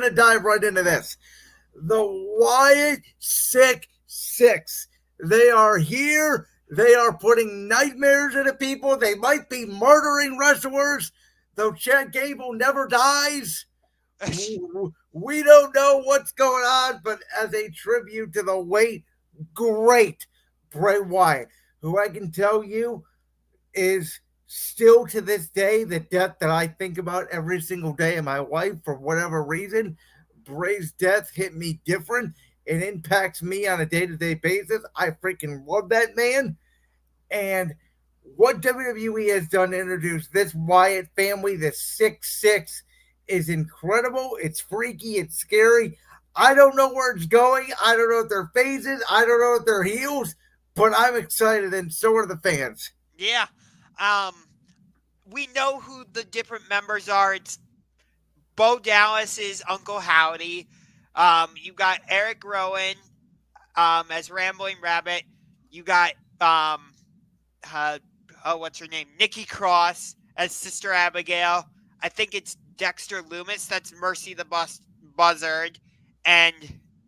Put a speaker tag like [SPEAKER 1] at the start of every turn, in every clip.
[SPEAKER 1] to dive right into this. The Wyatt Sick6. They are here. They are putting nightmares into people. They might be murdering wrestlers, though Chad Gable never dies. We don't know what's going on, but as a tribute to the late, great Bray Wyatt, who I can tell you is still to this day the death that I think about every single day in my life for whatever reason. Bray's death hit me different. It impacts me on a day to day basis. I freaking love that man. And what WWE has done to introduce this Wyatt family, this Sick6, is incredible. It's freaky. It's scary. I don't know where it's going. I don't know if they're phases. I don't know if they're heels, but I'm excited, and so are the fans.
[SPEAKER 2] Yeah. Um, we know who the different members are. It's Bo Dallas's Uncle Howdy. You got Eric Rowan as Rambling Rabbit. You got what's her name? Nikki Cross as Sister Abigail. I think it's Dexter Loomis. That's Mercy the Buzzard, and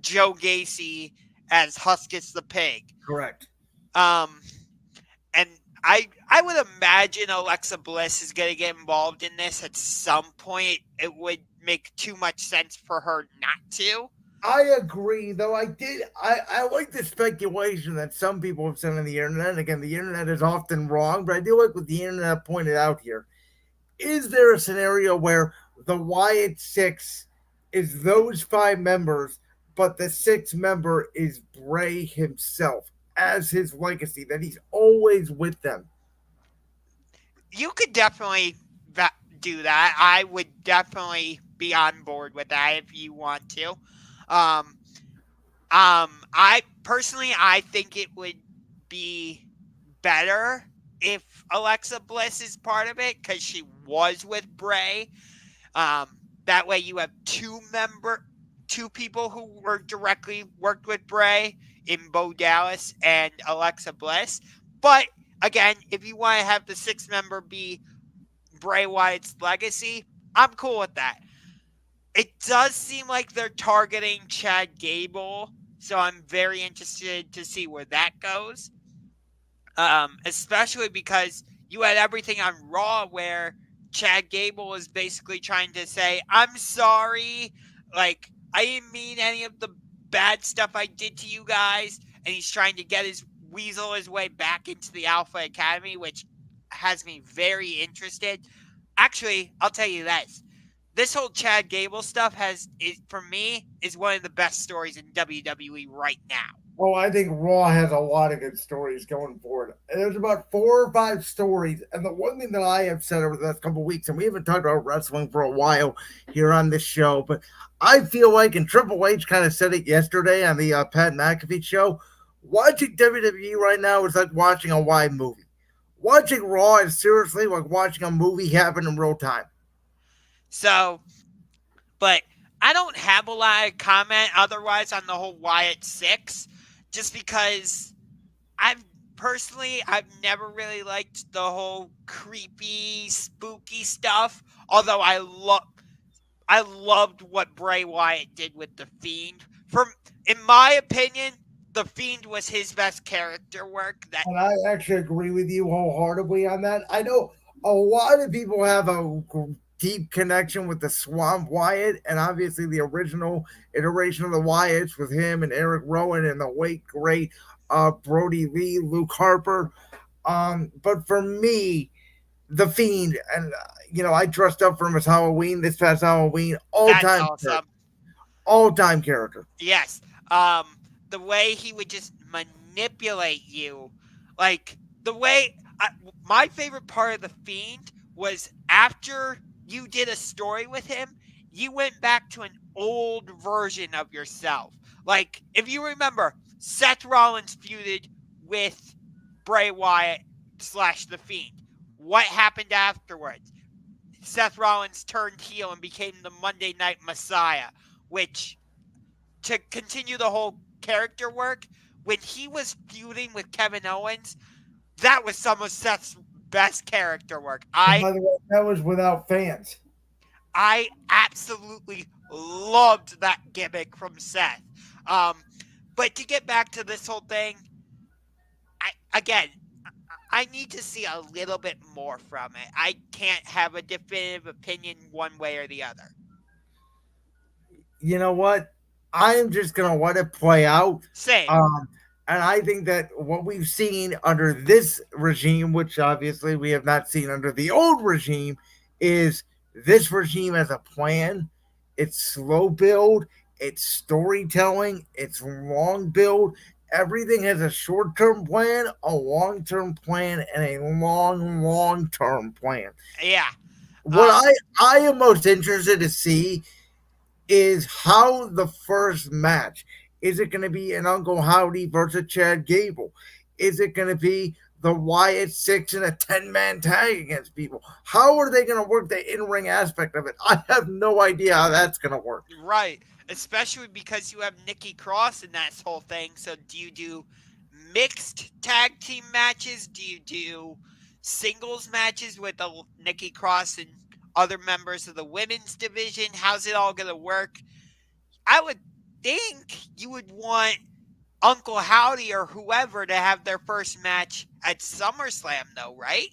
[SPEAKER 2] Joe Gacy as Huskus the Pig.
[SPEAKER 1] Correct.
[SPEAKER 2] And I would imagine Alexa Bliss is going to get involved in this at some point. It would make too much sense for her not to.
[SPEAKER 1] I agree, though. I like the speculation that some people have said on the internet. And again, the internet is often wrong, but I do like what the internet pointed out here. Is there a scenario where the Wyatt Six is those five members, but the sixth member is Bray himself as his legacy, that he's always with them?
[SPEAKER 2] You could definitely do that. I would definitely be on board with that if you want to. I personally, I think it would be better if Alexa Bliss is part of it because she was with Bray. That way, you have two people who were directly worked with Bray in Bo Dallas and Alexa Bliss. But again, if you want to have the sixth member be Bray Wyatt's legacy, I'm cool with that. It does seem like they're targeting Chad Gable, so I'm very interested to see where that goes. Especially because you had everything on Raw where Chad Gable is basically trying to say, I'm sorry, like, I didn't mean any of the bad stuff I did to you guys, and he's trying to weasel his way back into the Alpha Academy, which has me very interested. Actually, I'll tell you this whole Chad Gable stuff for me, is one of the best stories in WWE right now.
[SPEAKER 1] Oh, I think Raw has a lot of good stories going forward. There's about 4 or 5 stories, and the one thing that I have said over the last couple of weeks, and we haven't talked about wrestling for a while here on this show, but I feel like, and Triple H kind of said it yesterday on the Pat McAfee show, watching WWE right now is like watching a wide movie. Watching Raw is seriously like watching a movie happen in real time.
[SPEAKER 2] So, but I don't have a lot of comment otherwise on the whole Wyatt Six, just because I've never really liked the whole creepy, spooky stuff. Although I loved what Bray Wyatt did with the Fiend. In my opinion, the Fiend was his best character work.
[SPEAKER 1] And I actually agree with you wholeheartedly on that. I know a lot of people have a deep connection with the Swamp Wyatt, and obviously the original iteration of the Wyatts with him and Eric Rowan and the late great Brody Lee, Luke Harper. But for me, the Fiend, and I dressed up for him as Halloween this past Halloween. All time character.
[SPEAKER 2] Yes. The way he would just manipulate you, like my favorite part of the Fiend was after you did a story with him, you went back to an old version of yourself. Like, if you remember, Seth Rollins feuded with Bray Wyatt / The Fiend. What happened afterwards? Seth Rollins turned heel and became the Monday Night Messiah, which, to continue the whole character work, when he was feuding with Kevin Owens, that was some of Seth's best character work.
[SPEAKER 1] By the way, that was without fans.
[SPEAKER 2] I absolutely loved that gimmick from Seth. Um, but to get back to this whole thing, I need to see a little bit more from it. I can't have a definitive opinion one way or the other.
[SPEAKER 1] You know what? I am just gonna let it play out.
[SPEAKER 2] Same.
[SPEAKER 1] Um, and I think that what we've seen under this regime, which obviously we have not seen under the old regime, is this regime has a plan. It's slow build, it's storytelling, it's long build. Everything has a short term plan, a long term plan, and a long term plan.
[SPEAKER 2] Yeah.
[SPEAKER 1] What
[SPEAKER 2] Um,
[SPEAKER 1] I am most interested to see is how the first match is it going to be an Uncle Howdy versus Chad Gable? Is it going to be the Wyatt Six in a 10-man tag against people? How are they going to work the in ring aspect of it? I have no idea how that's going to work.
[SPEAKER 2] right. Especially because you have Nikki Cross in that whole thing. So do you do mixed tag team matches? Do you do singles matches with Nikki Cross and other members of the women's division? How's it all going to work? I would think you would want Uncle Howdy or whoever to have their first match at SummerSlam, though, right?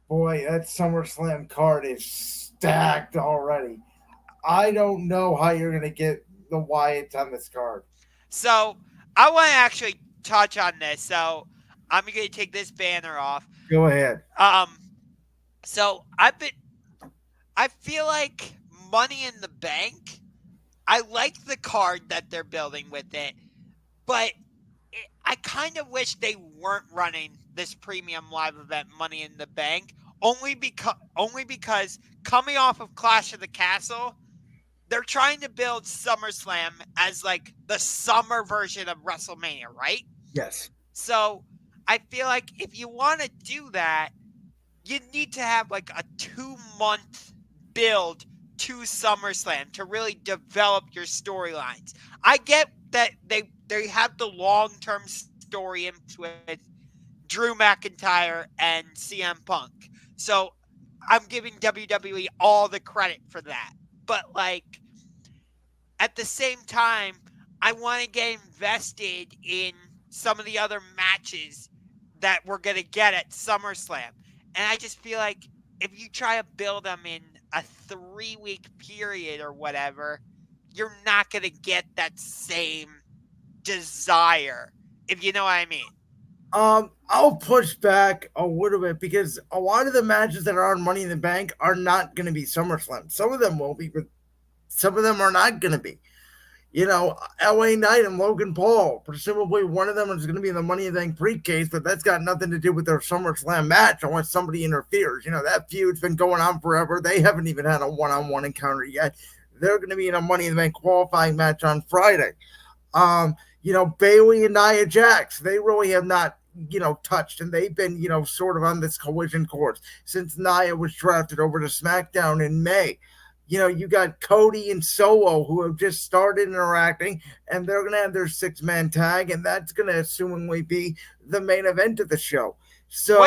[SPEAKER 1] Boy, that SummerSlam card is stacked already. I don't know how you're going to get the Wyatts on this card.
[SPEAKER 2] So I want to actually touch on this. So I'm going to take this banner off.
[SPEAKER 1] Go ahead.
[SPEAKER 2] Um, so I feel like Money in the Bank. I like the card that they're building with it, but I kind of wish they weren't running this premium live event Money in the Bank only because coming off of Clash of the Castle, they're trying to build SummerSlam as like the summer version of WrestleMania, right?
[SPEAKER 1] Yes.
[SPEAKER 2] So I feel like if you want to do that, you need to have like a 2 month build to SummerSlam to really develop your storylines. I get that they have the long term story with Drew McIntyre and CM Punk. So I'm giving WWE all the credit for that. But like at the same time, I want to get invested in some of the other matches that we're going to get at SummerSlam. And I just feel like if you try to build them in a 3 week period or whatever, you're not going to get that same desire, if you know what I mean.
[SPEAKER 1] I'll push back a little bit because a lot of the matches that are on Money in the Bank are not going to be SummerSlam. Some of them will be, but some of them are not going to be. You know, LA Knight and Logan Paul. Presumably, one of them is going to be in the Money in the Bank briefcase, but that's got nothing to do with their SummerSlam match unless somebody interferes. You know, that feud's been going on forever. They haven't even had a one-on-one encounter yet. They're going to be in a Money in the Bank qualifying match on Friday. Bailey and Nia Jax, they really have not, touched, and they've been, sort of on this collision course since Nia was drafted over to SmackDown in May. You got Cody and Solo who have just started interacting, and they're going to have their 6-man tag, and that's going to assumingly be the main event of the show. So,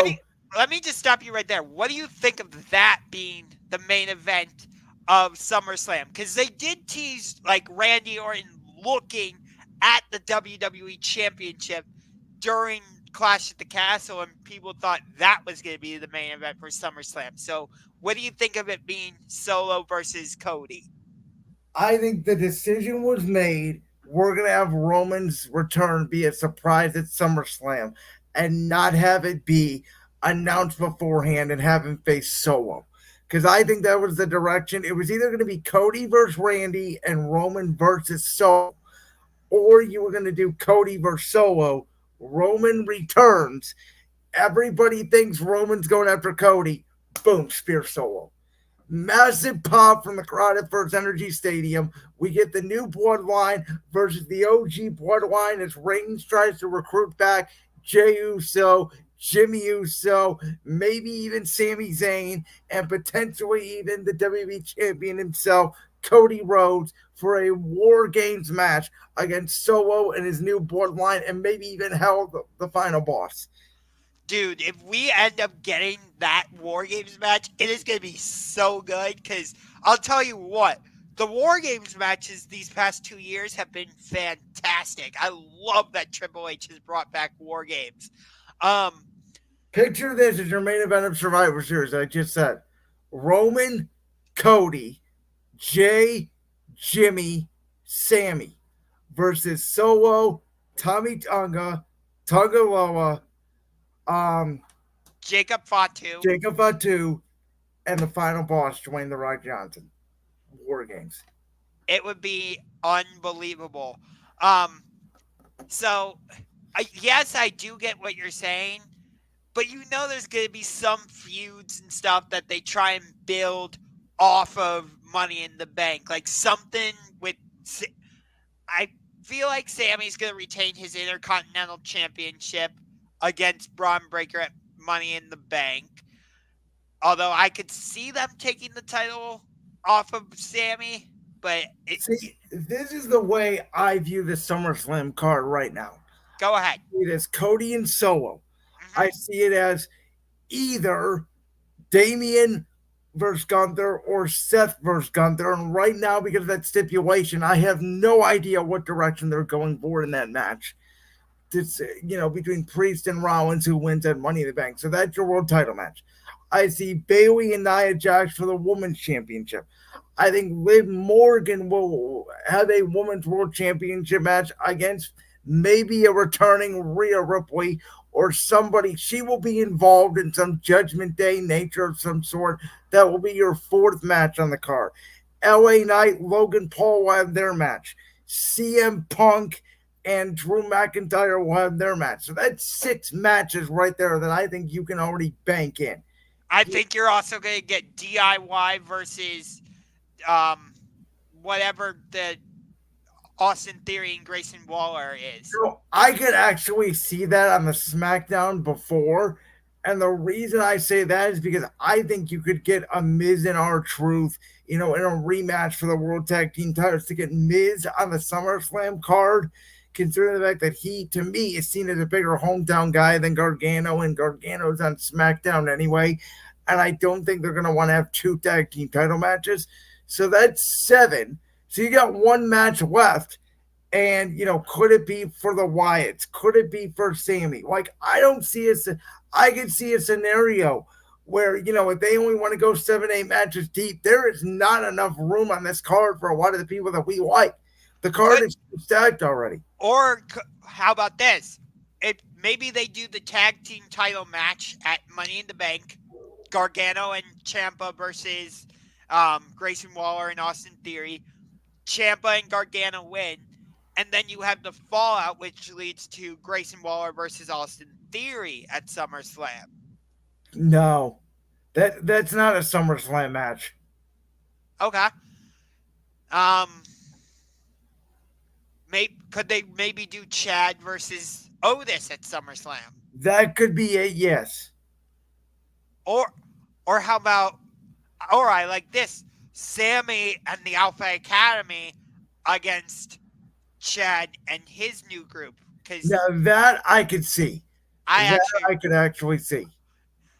[SPEAKER 2] let me just stop you right there. What do you think of that being the main event of SummerSlam? Because they did tease like Randy Orton looking at the WWE Championship during Clash at the Castle, and people thought that was going to be the main event for SummerSlam. So, what do you think of it being Solo versus Cody?
[SPEAKER 1] I think the decision was made. We're going to have Roman's return be a surprise at SummerSlam and not have it be announced beforehand and have him face Solo. Because I think that was the direction. It was either going to be Cody versus Randy and Roman versus Solo, or you were going to do Cody versus Solo. Roman returns. Everybody thinks Roman's going after Cody. Boom, spear Solo. Massive pop from the crowd at First Energy Stadium. We get the new bloodline versus the OG bloodline as Reigns tries to recruit back Jey Uso, Jimmy Uso, maybe even Sami Zayn, and potentially even the WWE champion himself, Cody Rhodes, for a War Games match against Solo and his new bloodline, and maybe even hell, the final boss.
[SPEAKER 2] Dude, if we end up getting that War Games match, it is going to be so good because I'll tell you what, the War Games matches these past 2 years have been fantastic. I love that Triple H has brought back War Games. Um,
[SPEAKER 1] Picture this as your main event of Survivor Series. I just said Roman, Cody, Jay, Jimmy, Sammy versus Solo, Tommy Tonga, Tungaloa, um,
[SPEAKER 2] Jacob Fatu.
[SPEAKER 1] Jacob Fatu, and the final boss, Dwayne The Rock Johnson. War Games.
[SPEAKER 2] It would be unbelievable. Um, so, yes, I do get what you're saying, but there's going to be some feuds and stuff that they try and build off of Money in the Bank. Like something with. I feel like Sammy's going to retain his Intercontinental Championship against Braun Breaker at Money in the Bank. Although I could see them taking the title off of Sammy, but
[SPEAKER 1] see, this is the way I view the SummerSlam card right now.
[SPEAKER 2] Go ahead.
[SPEAKER 1] It is Cody and Solo.
[SPEAKER 2] Mm-hmm.
[SPEAKER 1] I see it as either Damian versus Gunther or Seth versus Gunther. And right now, because of that stipulation, I have no idea what direction they're going for in that match. It's, between Priest and Rollins, who wins at Money in the Bank. So that's your world title match. I see Bayley and Nia Jax for the Women's Championship. I think Liv Morgan will have a Women's World Championship match against maybe a returning Rhea Ripley or somebody. She will be involved in some Judgment Day nature of some sort. That will be your fourth match on the card. LA Knight, Logan Paul will have their match. CM Punk and Drew McIntyre will have their match. So that's 6 matches right there that I think you can already bank in.
[SPEAKER 2] I think you're also going to get DIY versus whatever the Austin Theory and Grayson Waller is.
[SPEAKER 1] So I could actually see that on the SmackDown before. And the reason I say that is because I think you could get a Miz and R-Truth, in a rematch for the World Tag Team titles, to get Miz on the SummerSlam card, considering the fact that he, to me, is seen as a bigger hometown guy than Gargano, and Gargano's on SmackDown anyway. And I don't think they're going to want to have 2 tag team title matches. So that's 7. So you got 1 match left. And, could it be for the Wyatts? Could it be for Sammy? Like, I don't see I could see a scenario where, if they only want to go 7, 8 matches deep, there is not enough room on this card for a lot of the people that we like. The card is stacked already.
[SPEAKER 2] Or how about this? Maybe they do the tag team title match at Money in the Bank. Gargano and Ciampa versus Grayson Waller and Austin Theory. Ciampa and Gargano win. And then you have the fallout, which leads to Grayson Waller versus Austin Theory at SummerSlam.
[SPEAKER 1] No, that's not a SummerSlam match.
[SPEAKER 2] Okay. Could they maybe do Chad versus Otis at SummerSlam?
[SPEAKER 1] That could be it, yes.
[SPEAKER 2] Or how about, or I like this, Sammy and the Alpha Academy against Chad and his new group.
[SPEAKER 1] Now that I could see. I could actually see.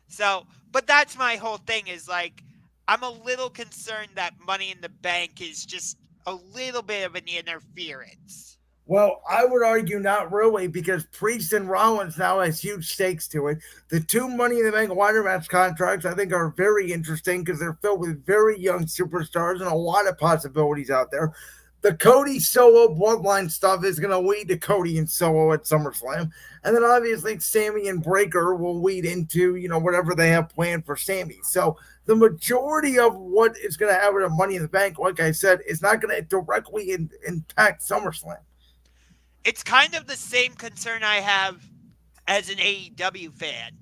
[SPEAKER 2] So, but that's my whole thing is like, I'm a little concerned that Money in the Bank is just a little bit of an interference.
[SPEAKER 1] Well, I would argue not really, because Priest and Rollins now has huge stakes to it. The 2 Money in the Bank ladder match contracts, I think, are very interesting because they're filled with very young superstars and a lot of possibilities out there. The Cody Solo bloodline stuff is going to lead to Cody and Solo at SummerSlam. And then obviously Sammy and Breaker will lead into, whatever they have planned for Sammy. So the majority of what is going to happen at Money in the Bank, like I said, is not going to directly impact SummerSlam.
[SPEAKER 2] It's kind of the same concern I have as an AEW fan.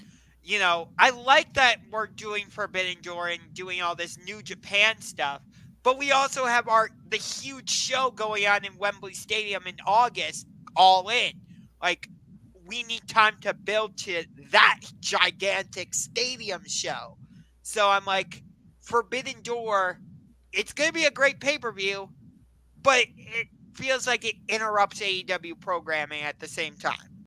[SPEAKER 2] I like that we're doing Forbidden Door and doing all this New Japan stuff, but we also have the huge show going on in Wembley Stadium in August, All In. Like, we need time to build to that gigantic stadium show. So I'm like, Forbidden Door, it's going to be a great pay-per-view, but it feels like it interrupts AEW programming at the same time.